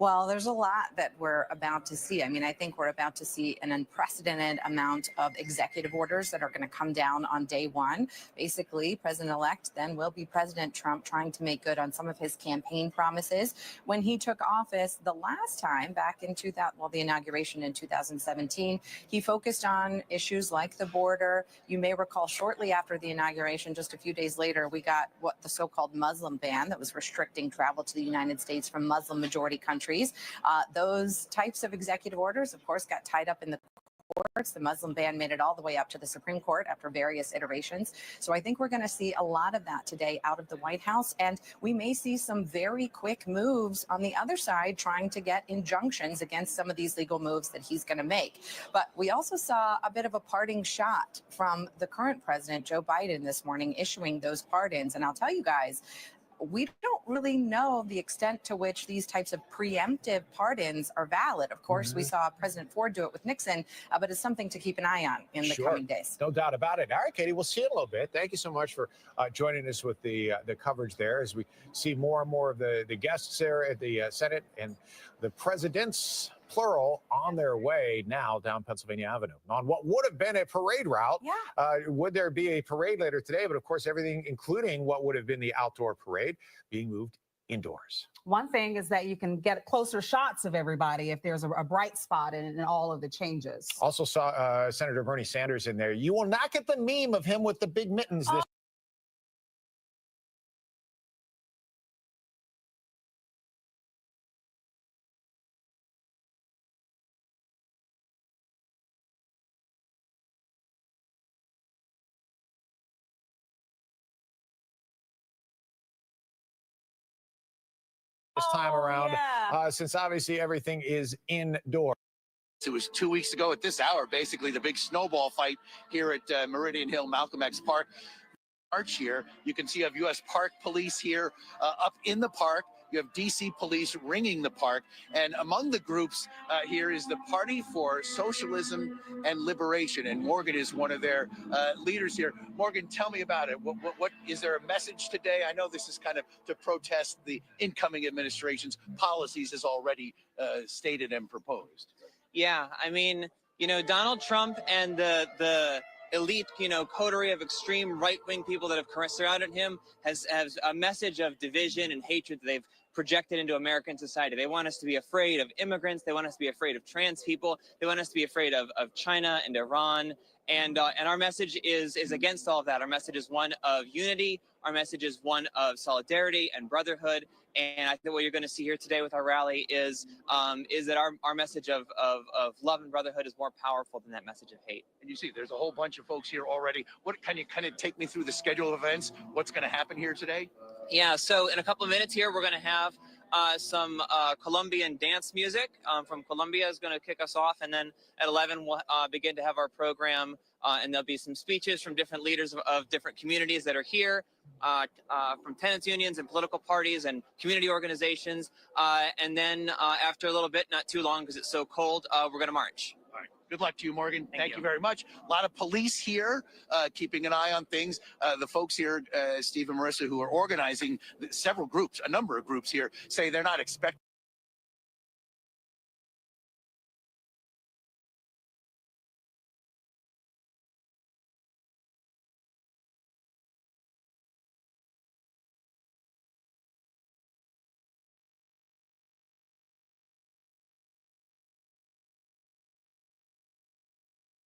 Well, there's a lot that we're about to see. I mean, I think we're about to see an unprecedented amount of executive orders that are going to come down on day one. Basically, President-elect then will be President Trump trying to make good on some of his campaign promises. When he took office the last time back in the inauguration in 2017, he focused on issues like the border. You may recall shortly after the inauguration, just a few days later, we got what the so-called Muslim ban that was restricting travel to the United States from Muslim majority countries. Those types of executive orders, of course, got tied up in the courts. The Muslim ban made it all the way up to the Supreme Court after various iterations. So I think we're going to see a lot of that today out of the White House. And we may see some very quick moves on the other side trying to get injunctions against some of these legal moves that he's going to make. But we also saw a bit of a parting shot from the current president, Joe Biden, this morning, issuing those pardons. And I'll tell you guys, we don't really know the extent to which these types of preemptive pardons are valid. Of course, we saw President Ford do it with Nixon, but it's something to keep an eye on in the coming days. No doubt about it. All right, Katie, we'll see you in a little bit. Thank you so much for joining us with the coverage there as we see more and more of the guests there at the Senate and the presidents, plural, on their way now down Pennsylvania Avenue on what would have been a parade route. Would there be a parade later today? But of course, everything, including what would have been the outdoor parade, being moved indoors. One thing is that you can get closer shots of everybody if there's a bright spot in all of the changes. Also saw Senator Bernie Sanders in there. You will not get the meme of him with the big mittens this time around, since obviously everything is indoor. It was 2 weeks ago at this hour, basically the big snowball fight here at Meridian Hill, Malcolm X Park. March here, you can see you have U.S. Park Police here up in the park. You have D.C. police ringing the park. And among the groups here is the Party for Socialism and Liberation. And Morgan is one of their leaders here. Morgan, tell me about it. What is there a message today? I know this is kind of to protest the incoming administration's policies as already stated and proposed. Yeah, I mean, you know, Donald Trump and the elite, you know, coterie of extreme right-wing people that have surrounded him has a message of division and hatred that they've projected into American society. They want us to be afraid of immigrants. They want us to be afraid of trans people. They want us to be afraid of China and Iran. And our message is against all of that. Our message is one of unity. Our message is one of solidarity and brotherhood. And I think what you're going to see here today with our rally is that our message of love and brotherhood is more powerful than that message of hate. And you see, there's a whole bunch of folks here already. What can you kind of take me through the schedule of events? What's going to happen here today? Yeah, so in a couple of minutes here, we're going to have some Colombian dance music from Colombia is going to kick us off. And then at 11, we'll begin to have our program. And there'll be some speeches from different leaders of different communities that are here, from tenants unions and political parties and community organizations. And then after a little bit, not too long because it's so cold, we're going to march. All right. Good luck to you, Morgan. Thank you very much. A lot of police here keeping an eye on things. The folks here, Steve and Marissa, who are organizing several groups, a number of groups here, say they're not expecting.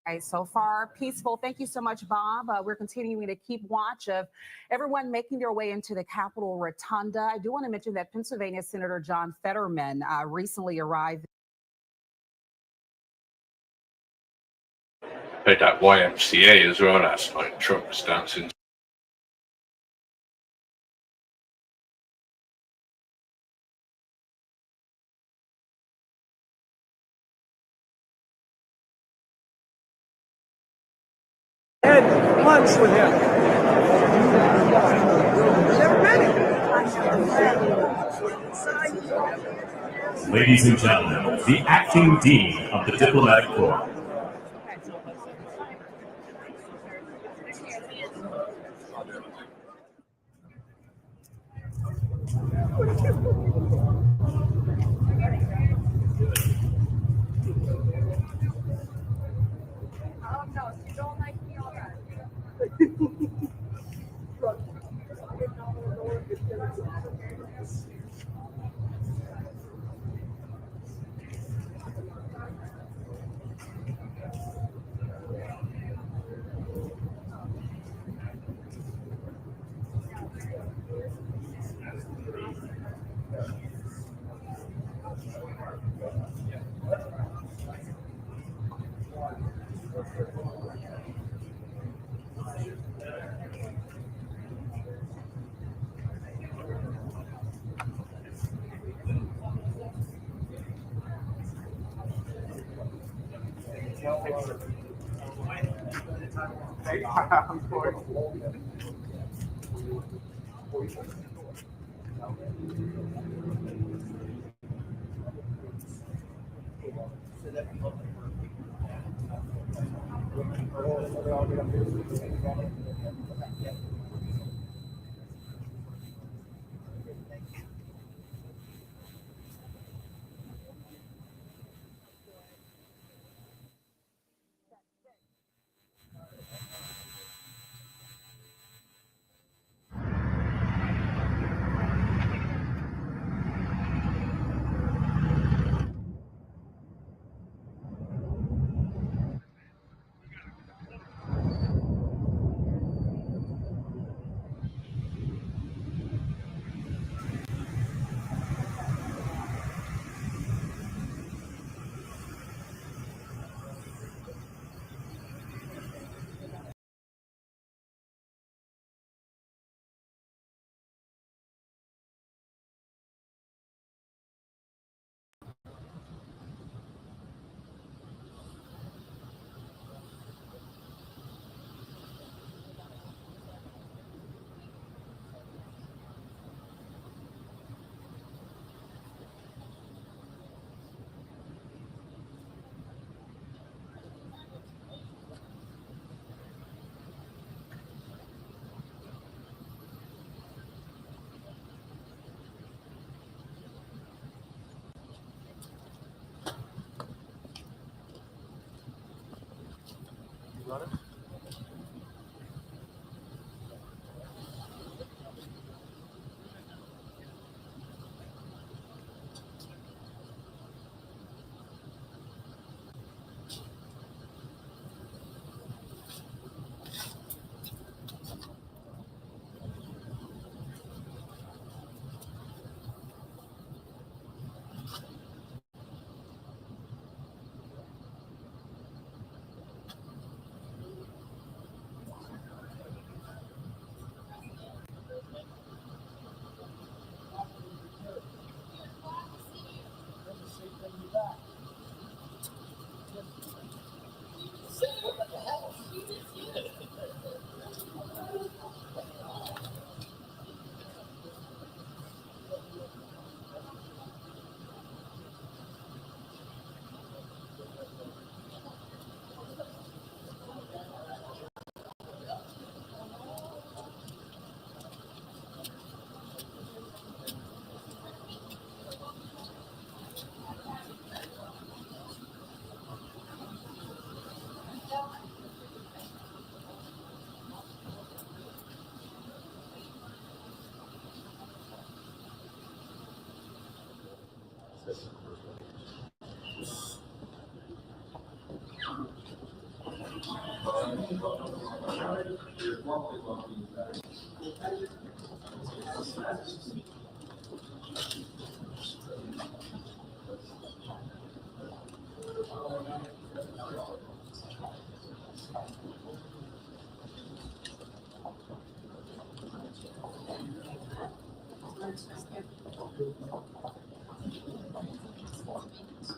Right, so far peaceful. Thank you so much, Bob. We're continuing to keep watch of everyone making their way into the Capitol Rotunda. I do want to mention that Pennsylvania Senator John Fetterman recently arrived. At that YMCA as well last night. Trump was dancing. Had lunch with him. Ladies and gentlemen, the acting dean of the Diplomatic Corps.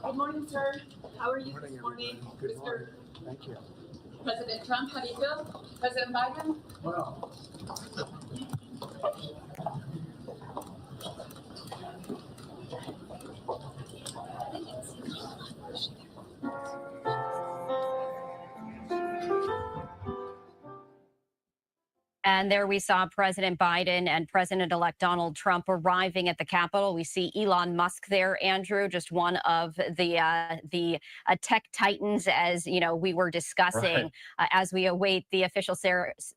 Good morning, sir. How are you this morning? Good morning. Thank you. President Trump, how do you feel? President Biden? Well, And there we saw President Biden and President-elect Donald Trump arriving at the Capitol. We see Elon Musk there, Andrew, just one of the tech titans, as you know, we were discussing as we await the official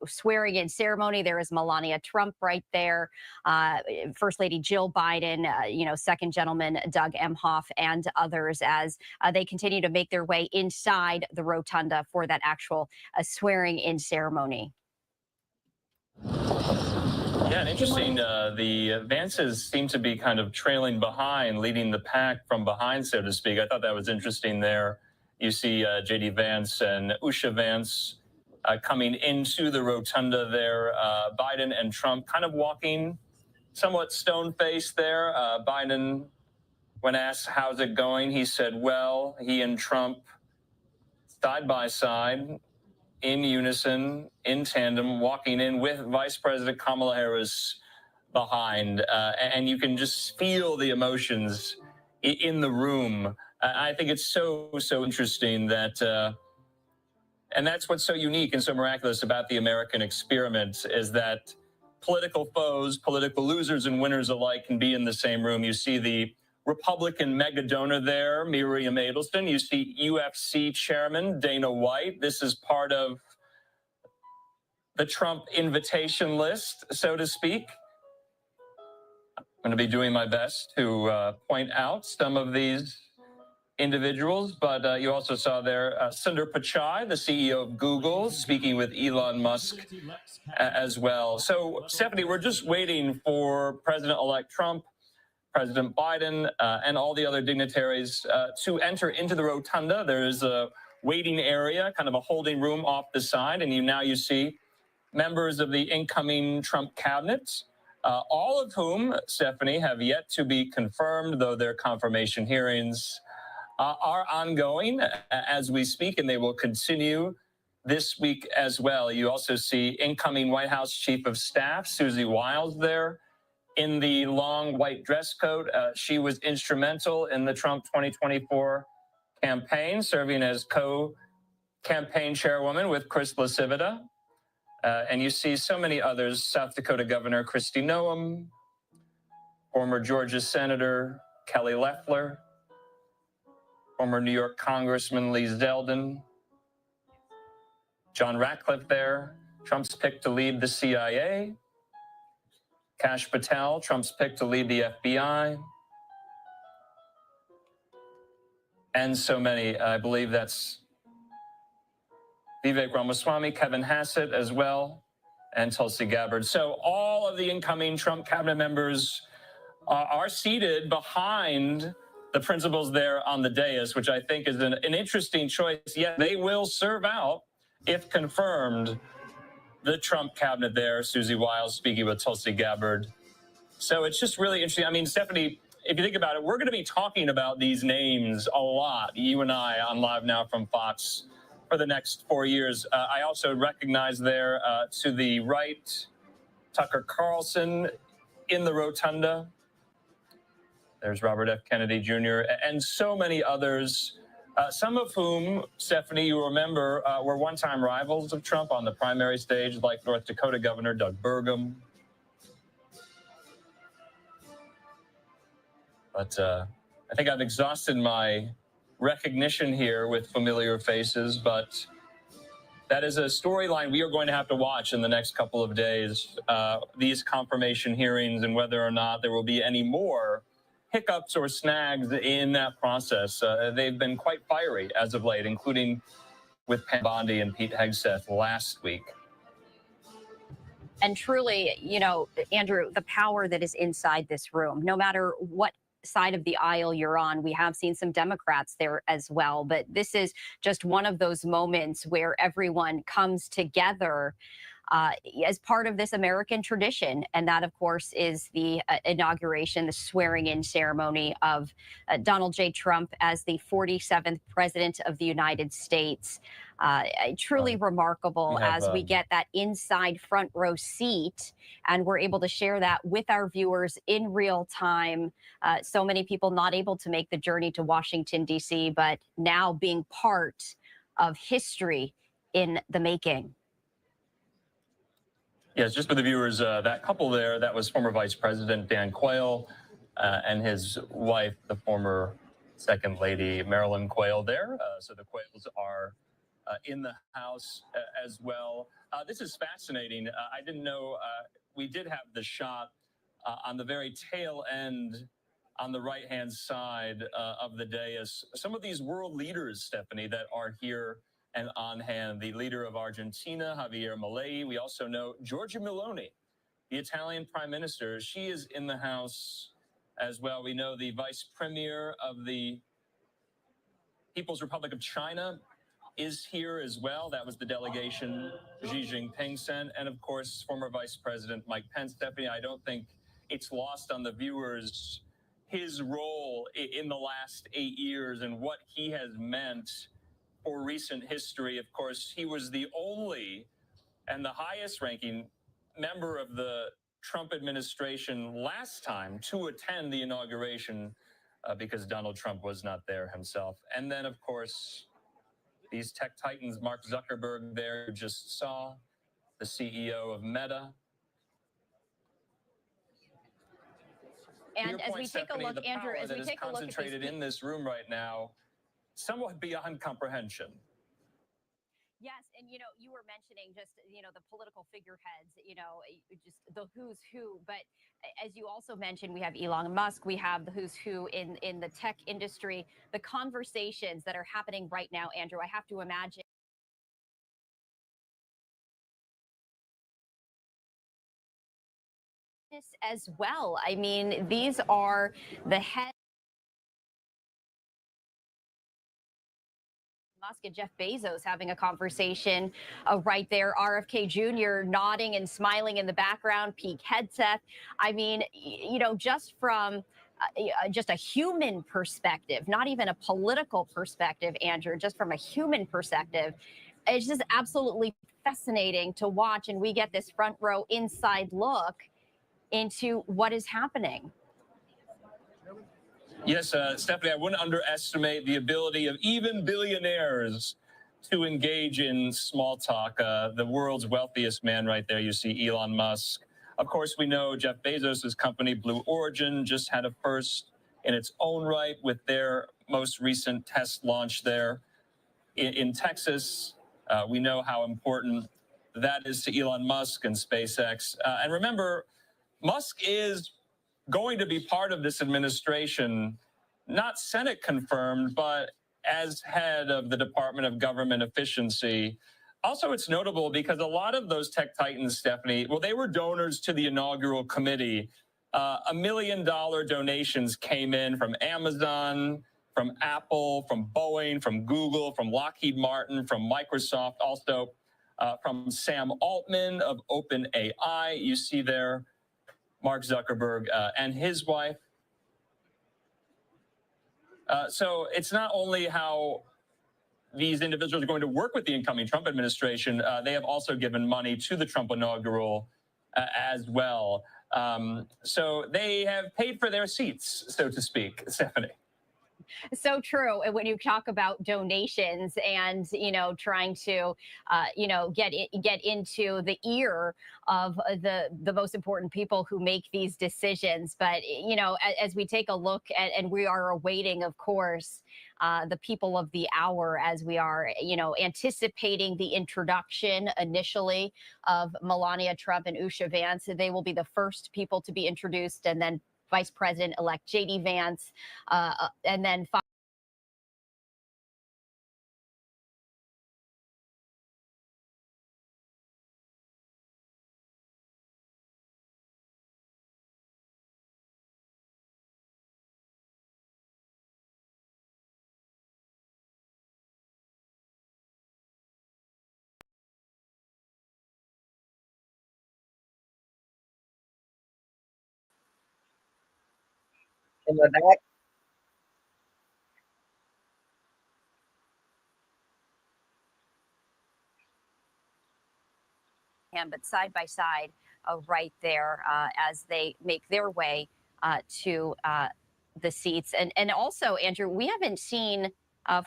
swearing-in ceremony. There is Melania Trump right there, First Lady Jill Biden, you know, Second Gentleman Doug Emhoff, and others as they continue to make their way inside the rotunda for that actual swearing-in ceremony. Yeah, and interesting, the Vances seem to be kind of trailing behind, leading the pack from behind, so to speak. I thought that was interesting there. You see J.D. Vance and Usha Vance coming into the rotunda there. Biden and Trump kind of walking somewhat stone-faced there. Biden, when asked, how's it going, he said, well, he and Trump side by side, in unison, in tandem, walking in with Vice President Kamala Harris behind. And you can just feel the emotions in the room. I think it's so interesting that, and that's what's so unique and so miraculous about the American experiment, is that political foes, political losers and winners alike can be in the same room. You see the Republican mega donor there, Miriam Adelson. You see UFC chairman Dana White. This is part of the Trump invitation list, so to speak. I'm going to be doing my best to point out some of these individuals, but you also saw there Sundar Pichai, the CEO of Google, speaking with Elon Musk as well. So, Stephanie, we're just waiting for President-elect Trump, President Biden, and all the other dignitaries to enter into the rotunda. There is a waiting area, kind of a holding room off the side, and you see members of the incoming Trump cabinet, all of whom, Stephanie, have yet to be confirmed, though their confirmation hearings are ongoing as we speak, and they will continue this week as well. You also see incoming White House Chief of Staff, Susie Wiles, there in the long white dress coat. She was instrumental in the Trump 2024 campaign, serving as co-campaign chairwoman with Chris LaCivita. And you see so many others, South Dakota Governor Kristi Noem, former Georgia Senator Kelly Loeffler, former New York Congressman Lee Zeldin, John Ratcliffe there, Trump's pick to lead the CIA, Kash Patel, Trump's pick to lead the FBI, and so many. I believe that's Vivek Ramaswamy, Kevin Hassett as well, and Tulsi Gabbard. So all of the incoming Trump cabinet members are seated behind the principals there on the dais, which I think is an interesting choice. Yet they will serve out, if confirmed, the Trump cabinet there, Susie Wiles speaking with Tulsi Gabbard. So it's just really interesting. I mean, Stephanie, if you think about it, we're going to be talking about these names a lot, you and I, on Live Now from Fox for the next 4 years. I also recognize there to the right, Tucker Carlson in the rotunda. There's Robert F. Kennedy Jr. and so many others, some of whom, Stephanie, you remember, were one-time rivals of Trump on the primary stage, like North Dakota Governor Doug Burgum. But I think I've exhausted my recognition here with familiar faces, but that is a storyline we are going to have to watch in the next couple of days, these confirmation hearings, and whether or not there will be any more hiccups or snags in that process. They've been quite fiery as of late, including with Pam Bondi and Pete Hegseth last week. And truly, you know, Andrew, the power that is inside this room, no matter what side of the aisle you're on, we have seen some Democrats there as well. But this is just one of those moments where everyone comes together as part of this American tradition. And that, of course, is the inauguration, the swearing-in ceremony of Donald J. Trump as the 47th president of the United States. Truly remarkable as we get that inside front row seat, and we're able to share that with our viewers in real time. So many people not able to make the journey to Washington, D.C., but now being part of history in the making. Yes, just for the viewers, that couple there, that was former Vice President Dan Quayle and his wife, the former Second Lady Marilyn Quayle there. So the Quayles are in the house as well. This is fascinating. I didn't know we did have the shot on the very tail end on the right-hand side of the dais. Some of these world leaders, Stephanie, that are here and on hand. The leader of Argentina, Javier Milei. We also know Giorgia Meloni, the Italian prime minister. She is in the house as well. We know the vice premier of the People's Republic of China is here as well. That was the delegation Xi Jinping sent. And of course, former Vice President Mike Pence. Stephanie, I don't think it's lost on the viewers his role in the last 8 years and what he has meant for recent history. Of course, he was the only and the highest ranking member of the Trump administration last time to attend the inauguration because Donald Trump was not there himself. And then, of course, these tech titans, Mark Zuckerberg there, you just saw, the CEO of Meta. To your And as point, we take a Stephanie, look, the Andrew, power as that we is take a look at these concentrated in this room right now, somewhat beyond comprehension. Yes, and you were mentioning just the political figureheads, just the who's who. But as you also mentioned, we have Elon Musk, we have the who's who in the tech industry. The conversations that are happening right now, Andrew, I have to imagine this as well. I mean, these are the head. Musk and Jeff Bezos having a conversation right there. RFK Jr. nodding and smiling in the background. Pete Hegseth. I mean, just from just a human perspective, not even a political perspective, Andrew, just from a human perspective, it's just absolutely fascinating to watch. And we get this front row inside look into what is happening. Yes, Stephanie, I wouldn't underestimate the ability of even billionaires to engage in small talk. The world's wealthiest man right there, you see Elon Musk. Of course, we know Jeff Bezos' company, Blue Origin, just had a first in its own right with their most recent test launch there in Texas. We know how important that is to Elon Musk and SpaceX. And remember, Musk is going to be part of this administration, not Senate confirmed, but as head of the Department of Government Efficiency. Also, it's notable because a lot of those tech titans, Stephanie, well, they were donors to the inaugural committee. $1 million donations came in from Amazon, from Apple, from Boeing, from Google, from Lockheed Martin, from Microsoft, also from Sam Altman of OpenAI. You see there Mark Zuckerberg and his wife. So it's not only how these individuals are going to work with the incoming Trump administration, they have also given money to the Trump inaugural as well. So they have paid for their seats, so to speak, Stephanie. So true. And when you talk about donations and trying to get into the ear of the most important people who make these decisions, but as we take a look at, and we are awaiting, of course, the people of the hour, as we are anticipating the introduction initially of Melania Trump and Usha Vance. They will be the first people to be introduced, and then Vice President-elect J.D. Vance, and then And we're back. but side by side, right there, as they make their way to the seats. And also, Andrew, we haven't seen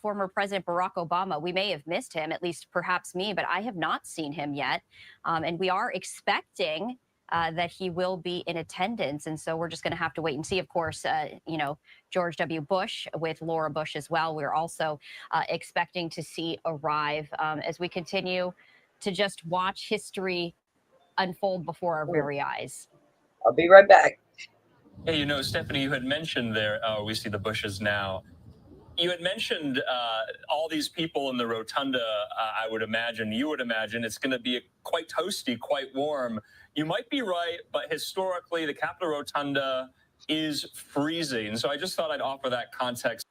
former President Barack Obama. We may have missed him, at least perhaps me, but I have not seen him yet. And we are expecting that he will be in attendance. And so we're just going to have to wait and see. Of course, George W. Bush with Laura Bush as well. We're also expecting to see arrive as we continue to just watch history unfold before our very eyes. I'll be right back. Hey, Stephanie, you had mentioned there, we see the Bushes now. You had mentioned all these people in the rotunda. I would imagine, you would imagine it's going to be quite toasty, quite warm. You might be right, but historically, the Capitol Rotunda is freezing. So I just thought I'd offer that context.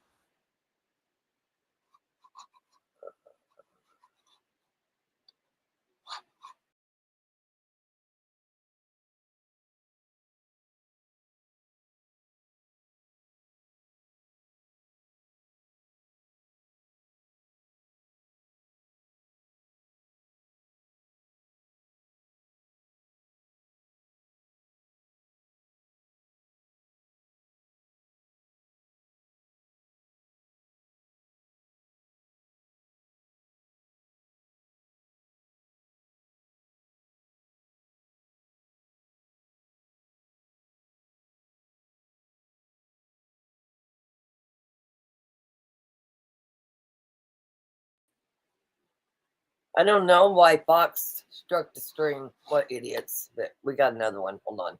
I don't know why Fox struck the string. What idiots. But we got another one. Hold on.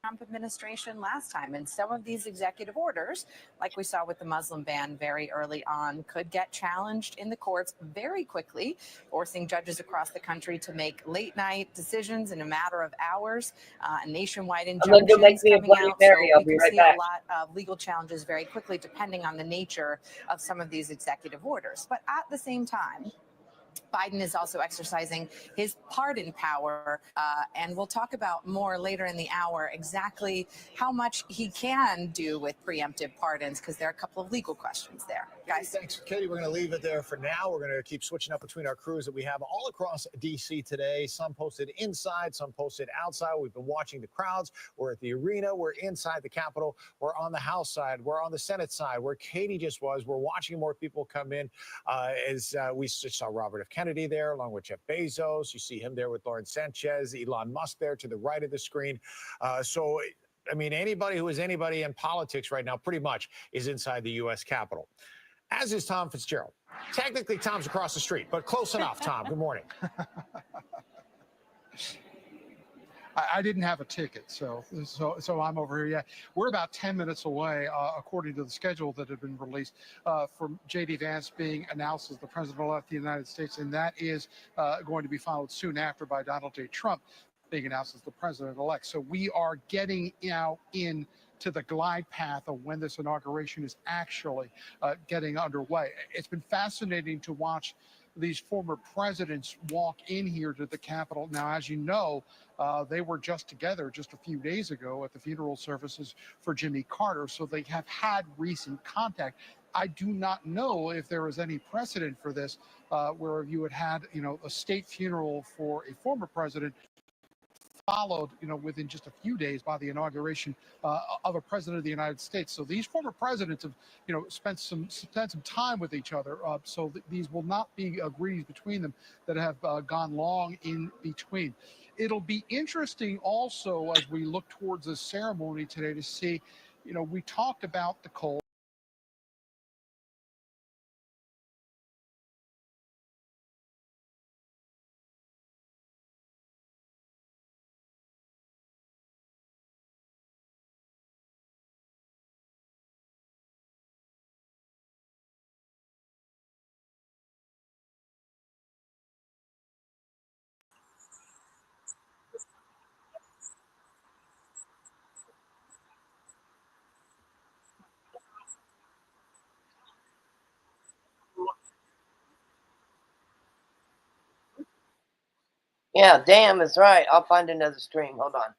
Trump administration last time. And some of these executive orders, like we saw with the Muslim ban very early on, could get challenged in the courts very quickly, forcing judges across the country to make late night decisions in a matter of hours, nationwide injunctions coming out. So we can see a lot of legal challenges very quickly, depending on the nature of some of these executive orders. But at the same time, Biden is also exercising his pardon power, and we'll talk about more later in the hour exactly how much he can do with preemptive pardons, because there are a couple of legal questions there. Guys, thanks, Katie. We're going to leave it there for now. We're going to keep switching up between our crews that we have all across D.C. today. Some posted inside, some posted outside. We've been watching the crowds. We're at the arena. We're inside the Capitol. We're on the House side. We're on the Senate side, where Katie just was. We're watching more people come in as we just saw Robert F. Kennedy there, along with Jeff Bezos. You see him there with Lawrence Sanchez, Elon Musk there to the right of the screen. I mean, anybody who is anybody in politics right now pretty much is inside the U.S. Capitol, as is Tom Fitzgerald. Technically, Tom's across the street, but close enough, Tom. Good morning. I didn't have a ticket, so I'm over here. Yeah, we're about 10 minutes away, according to the schedule that had been released, from J.D. Vance being announced as the president-elect of the United States, and that is going to be followed soon after by Donald J. Trump being announced as the president-elect. So we are getting now into the glide path of when this inauguration is actually getting underway. It's been fascinating to watch these former presidents walk in here to the Capitol. Now, as you know, they were just together just a few days ago at the funeral services for Jimmy Carter, so they have had recent contact. I do not know if there is any precedent for this, where you had, a state funeral for a former president followed, within just a few days by the inauguration of a president of the United States. So these former presidents have, spent some time with each other. So these will not be agreements between them that have gone long in between. It'll be interesting also as we look towards this ceremony today to see, we talked about the cold. Yeah, damn is right. I'll find another stream. Hold on.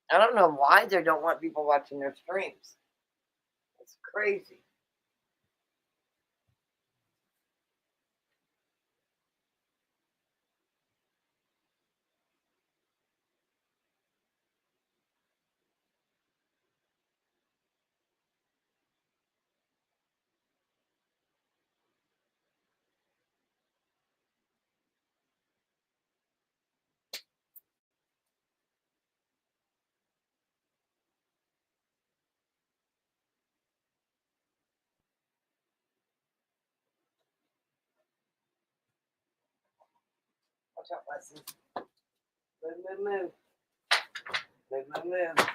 I don't know why they don't want people watching their streams. It's crazy. Watch out, Leslie. Move. Move.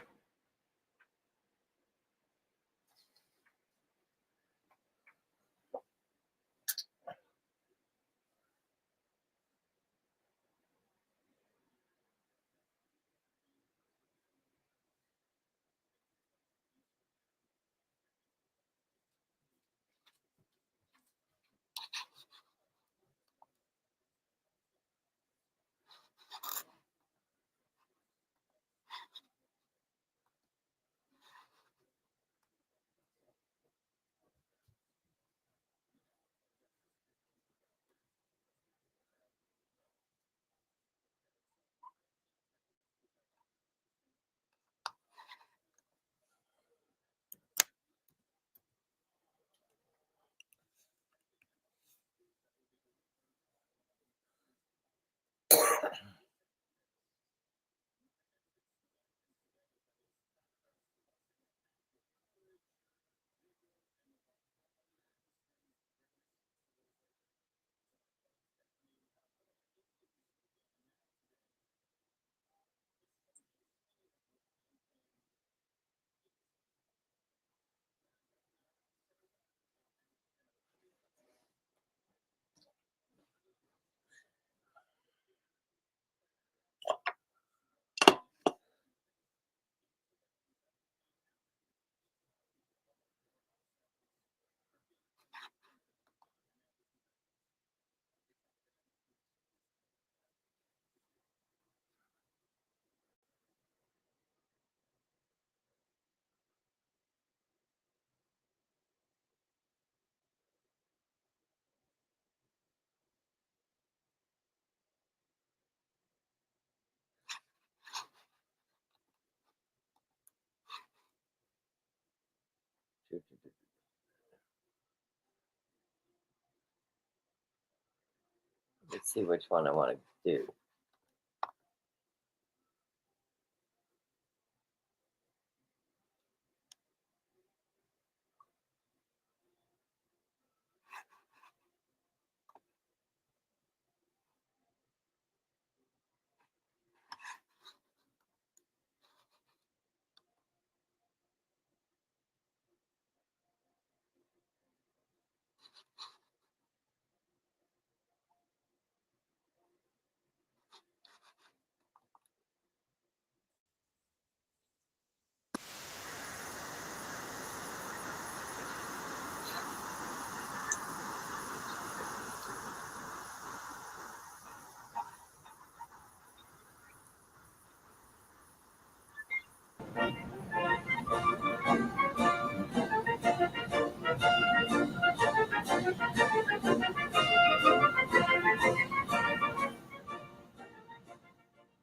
Let's see which one I want to do.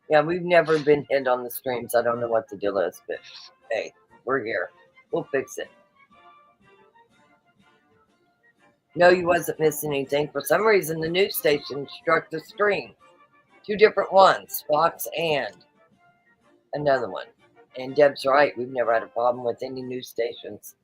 Yeah, we've never been hit on the streams. I don't know what the deal is, but hey, we're here. We'll fix it. No, you wasn't missing anything. For some reason, the news station struck the stream. 2 different ones, Fox and another one. And Deb's right. We've never had a problem with any news stations.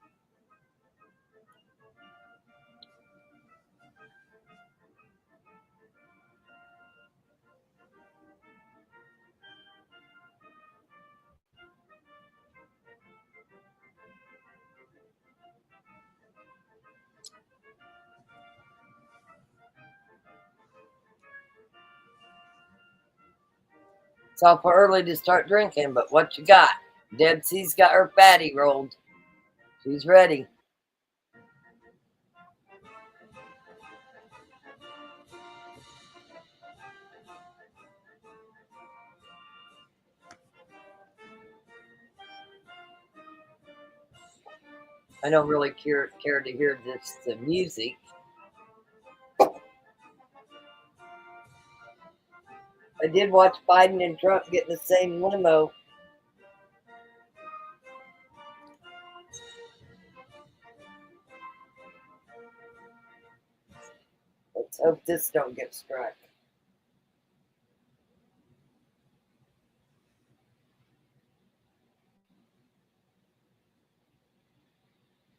It's awful early to start drinking, but what you got? Debsy's got her fatty rolled. She's ready. I don't really care to hear the music. I did watch Biden and Trump get in the same limo. Let's hope this don't get struck.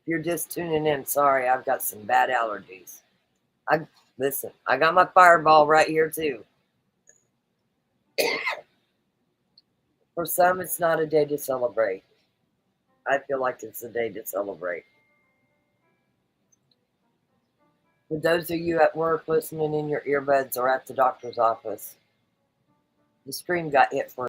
If you're just tuning in, sorry, I've got some bad allergies. Listen, I got my Fireball right here too. For some, it's not a day to celebrate. I feel like it's a day to celebrate. For those of you at work listening in your earbuds or at the doctor's office, the stream got hit for